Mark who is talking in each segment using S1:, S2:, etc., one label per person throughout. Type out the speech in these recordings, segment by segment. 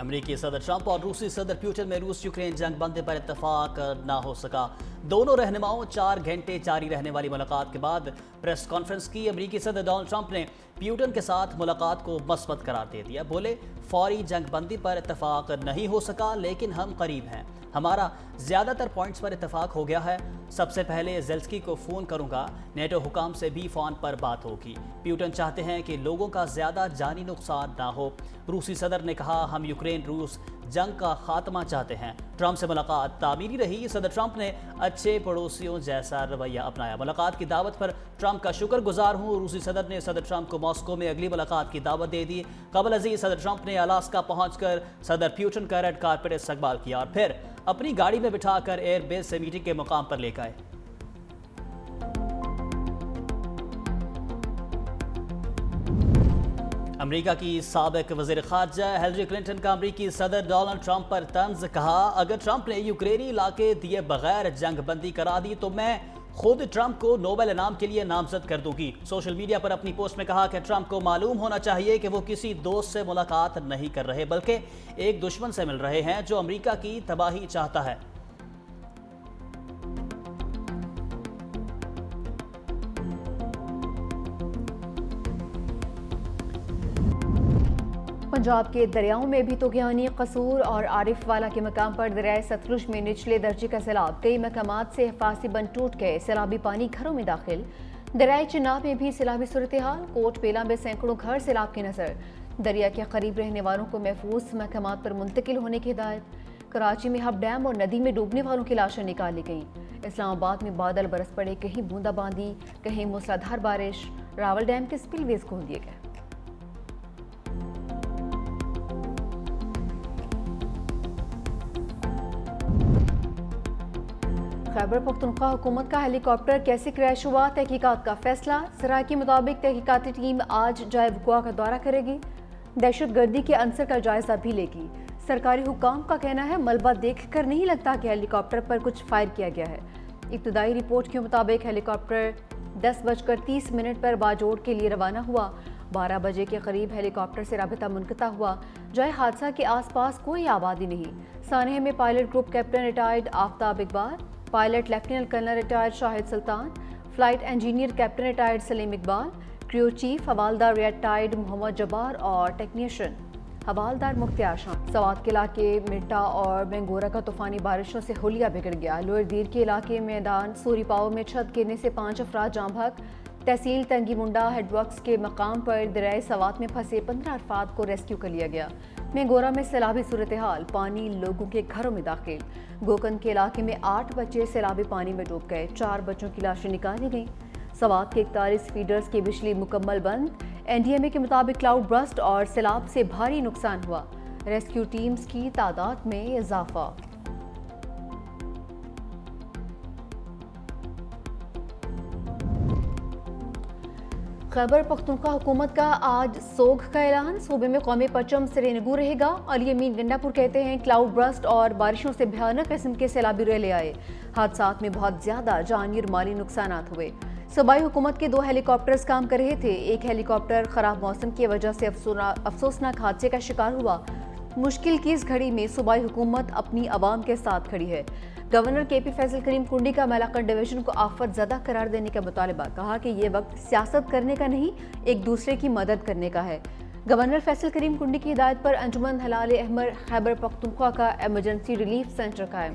S1: امریکی صدر ٹرمپ اور روسی صدر پیوٹن میں روس یوکرین جنگ بندی پر اتفاق نہ ہو سکا۔ دونوں رہنماؤں 4 گھنٹے جاری رہنے والی ملاقات کے بعد پریس کانفرنس کی۔ امریکی صدر ڈونلڈ ٹرمپ نے پیوٹن کے ساتھ ملاقات کو مثبت قرار دے دیا۔ بولے، فوری جنگ بندی پر اتفاق نہیں ہو سکا لیکن ہم قریب ہیں۔ ہمارا زیادہ تر پوائنٹس پر اتفاق ہو گیا ہے۔ سب سے پہلے زیلنسکی کو فون کروں گا، نیٹو حکام سے بھی فون پر بات ہوگی۔ پیوٹن چاہتے ہیں کہ لوگوں کا زیادہ جانی نقصان نہ ہو۔ روسی صدر نے کہا، ہم یوکرین روس جنگ کا خاتمہ چاہتے ہیں۔ ٹرمپ سے ملاقات تعمیری رہی۔ صدر ٹرمپ نے اچھے پڑوسیوں جیسا رویہ اپنایا۔ ملاقات کی دعوت پر ٹرمپ کا شکر گزار ہوں۔ روسی صدر نے صدر ٹرمپ کو ماسکو میں اگلی ملاقات کی دعوت دے دی۔ قبل ازیں صدر ٹرمپ نے الاسکا پہنچ کر صدر پیوٹن کا ریڈ کارپیٹ استقبال کیا اور پھر اپنی گاڑی میں بٹھا کر ایئر بیس سے میٹنگ کے مقام پر لے گئے۔ امریکہ کی سابق وزیر خارجہ ہیلری کلنٹن کا امریکی صدر ڈونلڈ ٹرمپ پر طنز۔ کہا، اگر ٹرمپ نے یوکرینی علاقے دیے بغیر جنگ بندی کرا دی تو میں خود ٹرمپ کو نوبل انعام کے لیے نامزد کر دوں گی۔ سوشل میڈیا پر اپنی پوسٹ میں کہا کہ ٹرمپ کو معلوم ہونا چاہیے کہ وہ کسی دوست سے ملاقات نہیں کر رہے بلکہ ایک دشمن سے مل رہے ہیں جو امریکہ کی تباہی چاہتا ہے۔
S2: پنجاب کے دریاؤں میں بھی طغیانی قصور اور عارف والا کے مقام پر دریائے ستلج میں نچلے درجے کا سیلاب۔ کئی مقامات سے حفاظتی بند ٹوٹ گئے، سیلابی پانی گھروں میں داخل۔ دریائے چناب میں بھی سیلابی صورتحال، کوٹ بیلا میں سینکڑوں گھر سیلاب کی نظر۔ دریا کے قریب رہنے والوں کو محفوظ مقامات پر منتقل ہونے کی ہدایت۔ کراچی میں ہب ڈیم اور ندی میں ڈوبنے والوں کی لاشیں نکالی گئیں۔ اسلام آباد میں بادل برس پڑے، کہیں بوندا باندی، کہیں موسلادھار بارش۔ راول ڈیم کے سپل ویز کھول دیے گئے۔ خیبر پختونخوا حکومت کا ہیلی کاپٹر کیسے کریش ہوا، تحقیقات کا فیصلہ۔ ذرائع کے مطابق تحقیقاتی ٹیم آج جائے وقوع کا دورہ کرے گی، دہشت گردی کے عنصر کا جائزہ بھی لے گی۔ سرکاری حکام کا کہنا ہے ملبہ دیکھ کر نہیں لگتا کہ ہیلی کاپٹر پر کچھ فائر کیا گیا ہے۔ ابتدائی رپورٹ کے مطابق ہیلی کاپٹر 10:30 پر باجوڑ کے لیے روانہ ہوا۔ 12 بجے کے قریب ہیلی کاپٹر سے رابطہ منقطع ہوا۔ جائے حادثہ کے آس پاس کوئی آبادی نہیں۔ سانحے میں pilot group captain retired Aftab Iqbal, pilot lieutenant colonel retired Shahid Sultan, flight engineer captain retired Salim Iqbal, crew chief havildar retired Muhammad Jabbar اور ٹیکنیشین حوالدار مختار شام۔ سوات کے علاقے مٹا اور مینگورہ کا طوفانی بارشوں سے حلیہ بگڑ گیا۔ لوئر دیر کے علاقے میدان سوری پاؤ میں چھت گرنے سے 5 افراد جاں بحق۔ تحصیل تنگی منڈا ہیڈ ورکس کے مقام پر دریائے سوات میں پھنسے 15 افراد کو ریسکیو کر لیا گیا۔ مینگورہ میں سیلابی صورتحال، پانی لوگوں کے گھروں میں داخل۔ گوکند کے علاقے میں 8 بچے سیلابی پانی میں ڈوب گئے، 4 بچوں کی لاشیں نکالی گئیں۔ سوات کے 41 فیڈرز کی بجلی مکمل بند۔ NDMA کے مطابق کلاؤڈ برسٹ اور سیلاب سے بھاری نقصان ہوا، ریسکیو ٹیمز کی تعداد میں اضافہ۔ خیبر پختونخوا حکومت کا آج سوگ کا اعلان۔ صوبے میں قومی پرچم سرے نگو رہے گا۔ علی امین گنڈا پور کہتے ہیں کلاؤڈ برسٹ اور بارشوں سے بھیانک قسم کے سیلابی ریلے آئے، حادثات میں بہت زیادہ جانی اور مالی نقصانات ہوئے۔ صوبائی حکومت کے 2 ہیلی کاپٹرز کام کر رہے تھے، ایک ہیلی کاپٹر خراب موسم کی وجہ سے افسوسناک حادثے کا شکار ہوا۔ مشکل کی اس گھڑی میں صوبائی حکومت اپنی عوام کے ساتھ کھڑی ہے۔ گورنر KP فیصل کریم کنڈی کا میلاکنڈ ڈویژن کو آفت زدہ قرار دینے کا مطالبہ، کہا کہ یہ وقت سیاست کرنے کا نہیں، ایک دوسرے کی مدد کرنے کا ہے۔ گورنر فیصل کریم کنڈی کی ہدایت پر انجمن ہلال احمر خیبر پختونخوا کا ایمرجنسی ریلیف سینٹر قائم۔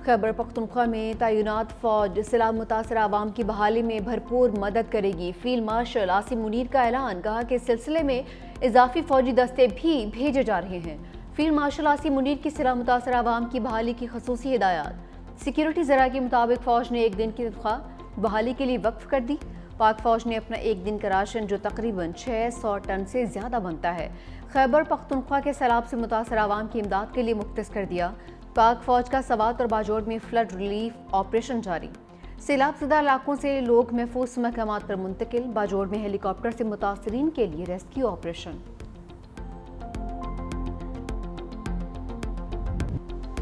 S2: خیبر پختونخوا میں تعینات فوج سیلاب متاثرہ عوام کی بحالی میں بھرپور مدد کرے گی۔ فیلڈ مارشل عاصم منیر کا اعلان، کہا کہ اس سلسلے میں اضافی فوجی دستے بھی بھیجے جا رہے ہیں۔ فیلڈ مارشل عاصم منیر کی سیلاب متاثرہ عوام کی بحالی کی خصوصی ہدایات۔ سیکیورٹی ذرائع کے مطابق فوج نے 1 دن کی تنخواہ بحالی کے لیے وقف کر دی۔ پاک فوج نے اپنا 1 دن کا راشن جو تقریباً 600 ٹن سے زیادہ بنتا ہے، خیبر پختونخوا کے سیلاب سے متاثرہ عوام کی امداد کے لیے مختص کر دیا۔ پاک فوج کا سوات اور باجوڑ میں فلڈ ریلیف آپریشن جاری۔ سیلاب زدہ علاقوں سے لوگ محفوظ مقامات پر منتقل۔ باجوڑ میں ہیلی کاپٹر سے متاثرین کے لیے ریسکیو آپریشن۔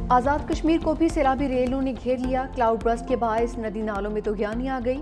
S2: آزاد کشمیر کو بھی سیلابی ریلوں نے گھیر لیا۔ کلاؤڈ برسٹ کے باعث ندی نالوں میں طغیانی آ گئی۔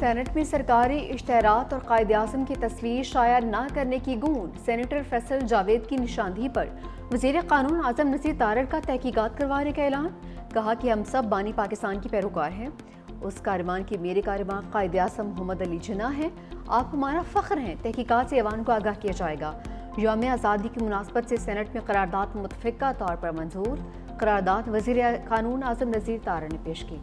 S2: سینٹ میں سرکاری اشتہارات اور قائد اعظم کی تصویر شائع نہ کرنے کی گونج، سینیٹر فیصل جاوید کی نشاندہی پر وزیر قانون اعظم نذیر تارڑ کا تحقیقات کروانے کا اعلان، کہا کہ ہم سب بانی پاکستان کی پیروکار ہیں، اس کاروان کے میرے کاروان قائد اعظم محمد علی جناح ہیں، آپ ہمارا فخر ہیں، تحقیقات سے ایوان کو آگاہ کیا جائے گا۔ یوم آزادی کی مناسبت سے سینٹ میں قرارداد متفقہ طور پر منظور، قرارداد وزیر قانون اعظم نذیر تارڑ نے پیش کی۔